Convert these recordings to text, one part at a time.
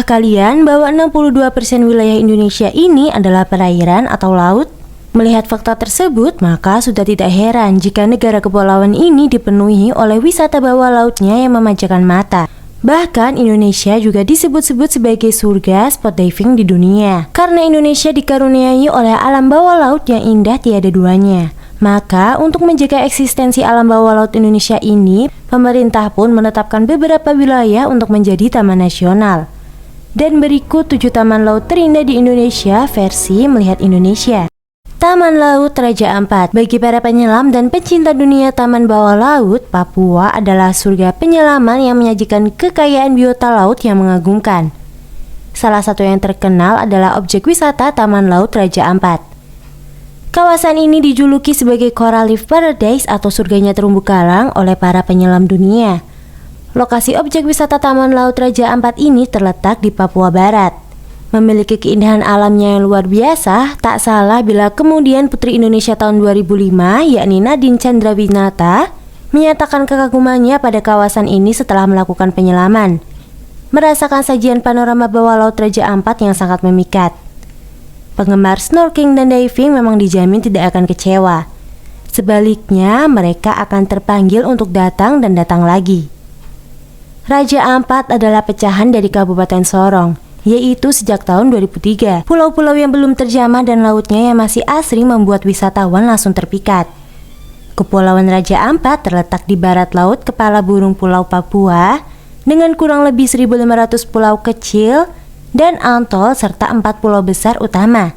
kalian bahwa 62% wilayah Indonesia ini adalah perairan atau laut? Melihat fakta tersebut, maka sudah tidak heran jika negara kepulauan ini dipenuhi oleh wisata bawah lautnya yang memanjakan mata. Bahkan Indonesia juga disebut-sebut sebagai surga spot diving di dunia. Karena Indonesia dikaruniai oleh alam bawah laut yang indah tiada duanya. Maka untuk menjaga eksistensi alam bawah laut Indonesia ini, pemerintah pun menetapkan beberapa wilayah untuk menjadi taman nasional. Dan berikut 7 taman laut terindah di Indonesia versi Melihat Indonesia. Taman Laut Raja Ampat. Bagi para penyelam dan pencinta dunia taman bawah laut, Papua adalah surga penyelaman yang menyajikan kekayaan biota laut yang mengagumkan. Salah satu yang terkenal adalah objek wisata Taman Laut Raja Ampat. Kawasan ini dijuluki sebagai Coral Reef Paradise atau surganya terumbu karang oleh para penyelam dunia. Lokasi objek wisata Taman Laut Raja Ampat ini terletak di Papua Barat. Memiliki keindahan alamnya yang luar biasa, tak salah bila kemudian Putri Indonesia tahun 2005, yakni Nadine Chandrawinata, menyatakan kekagumannya pada kawasan ini setelah melakukan penyelaman. Merasakan sajian panorama bawah laut Raja Ampat yang sangat memikat. Penggemar snorkeling dan diving memang dijamin tidak akan kecewa. Sebaliknya, mereka akan terpanggil untuk datang dan datang lagi. Raja Ampat adalah pecahan dari Kabupaten Sorong, yaitu sejak tahun 2003. Pulau-pulau yang belum terjamah dan lautnya yang masih asri membuat wisatawan langsung terpikat. Kepulauan Raja Ampat terletak di barat laut kepala burung Pulau Papua dengan kurang lebih 1.500 pulau kecil dan atol serta 4 pulau besar utama,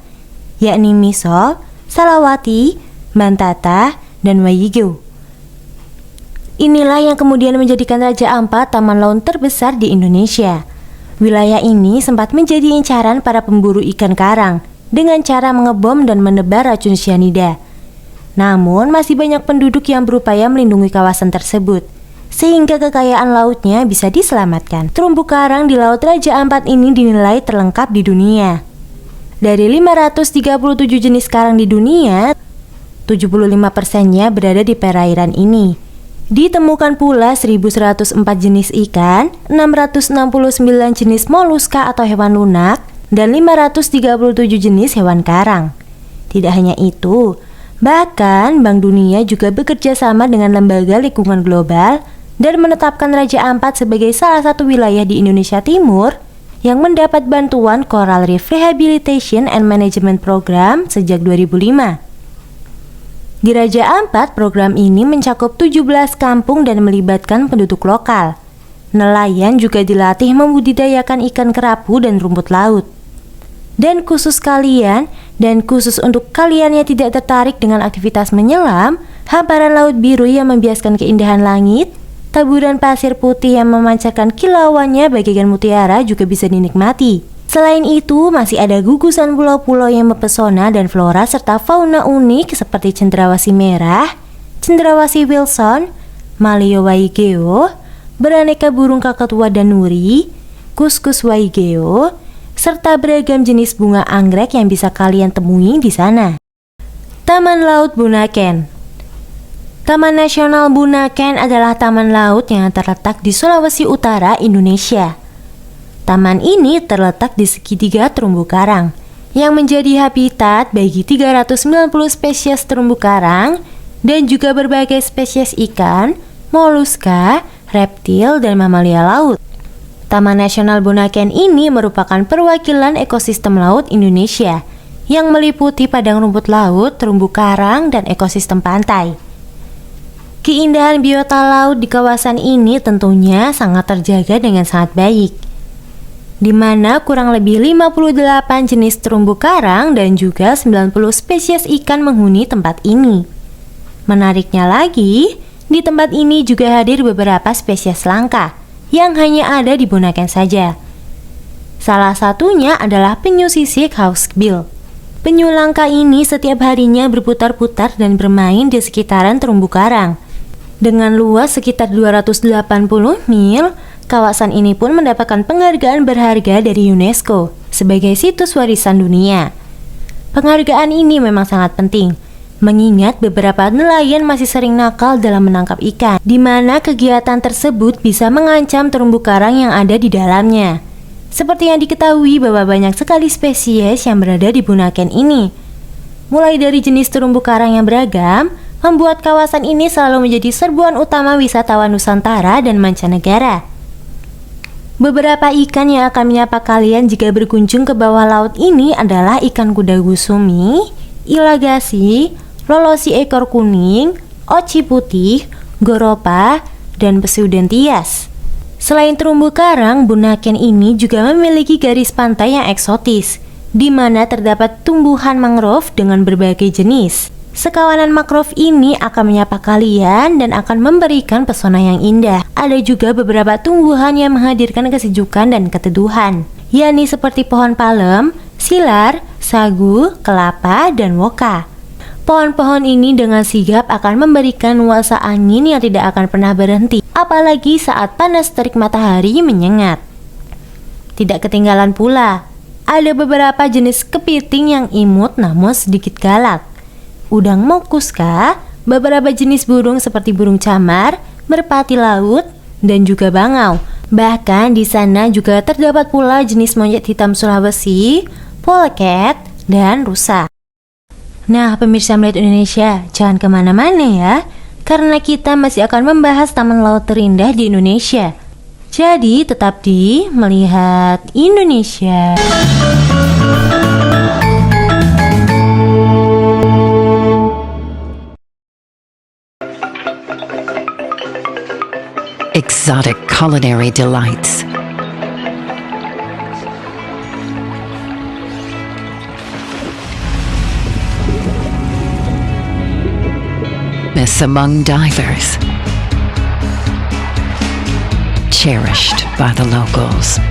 yakni Misol, Salawati, Bantata, dan Waigeo. Inilah yang kemudian menjadikan Raja Ampat taman laut terbesar di Indonesia. Wilayah ini sempat menjadi incaran para pemburu ikan karang dengan cara mengebom dan menebar racun cyanida. Namun masih banyak penduduk yang berupaya melindungi kawasan tersebut, sehingga kekayaan lautnya bisa diselamatkan. Terumbu karang di Laut Raja Ampat ini dinilai terlengkap di dunia. Dari 537 jenis karang di dunia, 75%-nya berada di perairan ini. Ditemukan pula 1.104 jenis ikan, 669 jenis moluska atau hewan lunak, dan 537 jenis hewan karang. Tidak hanya itu, bahkan Bank Dunia juga bekerja sama dengan Lembaga Lingkungan Global dan menetapkan Raja Ampat sebagai salah satu wilayah di Indonesia Timur yang mendapat bantuan Coral Reef Rehabilitation and Management Program sejak 2005. Di Raja Ampat, program ini mencakup 17 kampung dan melibatkan penduduk lokal. Nelayan juga dilatih membudidayakan ikan kerapu dan rumput laut. Dan khusus untuk kalian yang tidak tertarik dengan aktivitas menyelam, hamparan laut biru yang membiaskan keindahan langit, taburan pasir putih yang memancarkan kilauannya bagaikan mutiara juga bisa dinikmati. Selain itu, masih ada gugusan pulau-pulau yang mempesona dan flora serta fauna unik seperti cendrawasih merah, cendrawasih Wilson, Maleo Waigeo, beraneka burung kakatua dan nuri, kuskus Waigeo, serta beragam jenis bunga anggrek yang bisa kalian temui di sana. Taman Laut Bunaken. Taman Nasional Bunaken adalah taman laut yang terletak di Sulawesi Utara, Indonesia. Taman ini terletak di segitiga terumbu karang yang menjadi habitat bagi 390 spesies terumbu karang dan juga berbagai spesies ikan, moluska, reptil, dan mamalia laut. Taman Nasional Bunaken ini merupakan perwakilan ekosistem laut Indonesia yang meliputi padang rumput laut, terumbu karang, dan ekosistem pantai. Keindahan biota laut di kawasan ini tentunya sangat terjaga dengan sangat baik, di mana kurang lebih 58 jenis terumbu karang dan juga 90 spesies ikan menghuni tempat ini. Menariknya lagi, di tempat ini juga hadir beberapa spesies langka yang hanya ada di Bunaken saja. Salah satunya adalah penyu sisik hawksbill. Penyu langka ini setiap harinya berputar-putar dan bermain di sekitaran terumbu karang. Dengan luas sekitar 280 mil, kawasan ini pun mendapatkan penghargaan berharga dari UNESCO sebagai situs warisan dunia. Penghargaan ini memang sangat penting, mengingat beberapa nelayan masih sering nakal dalam menangkap ikan, di mana kegiatan tersebut bisa mengancam terumbu karang yang ada di dalamnya. Seperti yang diketahui bahwa banyak sekali spesies yang berada di Bunaken ini. Mulai dari jenis terumbu karang yang beragam, membuat kawasan ini selalu menjadi serbuan utama wisatawan Nusantara dan mancanegara. Beberapa ikan yang akan menyapa kalian jika berkunjung ke bawah laut ini adalah ikan kuda gusumi, ilagasi, lolosi ekor kuning, oci putih, goropa, dan pseudanthias. Selain terumbu karang, Bunaken ini juga memiliki garis pantai yang eksotis, di mana terdapat tumbuhan mangrove dengan berbagai jenis. Sekawanan mangrove ini akan menyapa kalian dan akan memberikan pesona yang indah. Ada juga beberapa tumbuhan yang menghadirkan kesejukan dan keteduhan, yakni seperti pohon palem, silar, sagu, kelapa, dan woka. Pohon-pohon ini dengan sigap akan memberikan nuansa angin yang tidak akan pernah berhenti, apalagi saat panas terik matahari menyengat. Tidak ketinggalan pula, ada beberapa jenis kepiting yang imut namun sedikit galak. Udang mokuska, beberapa jenis burung seperti burung camar, merpati laut, dan juga bangau. Bahkan di sana juga terdapat pula jenis monyet hitam Sulawesi, polecat, dan rusa. Nah, pemirsa Melihat Indonesia, jangan kemana-mana ya, karena kita masih akan membahas taman laut terindah di Indonesia. Jadi, tetap di Melihat Indonesia. Exotic culinary delights. Among divers, cherished by the locals.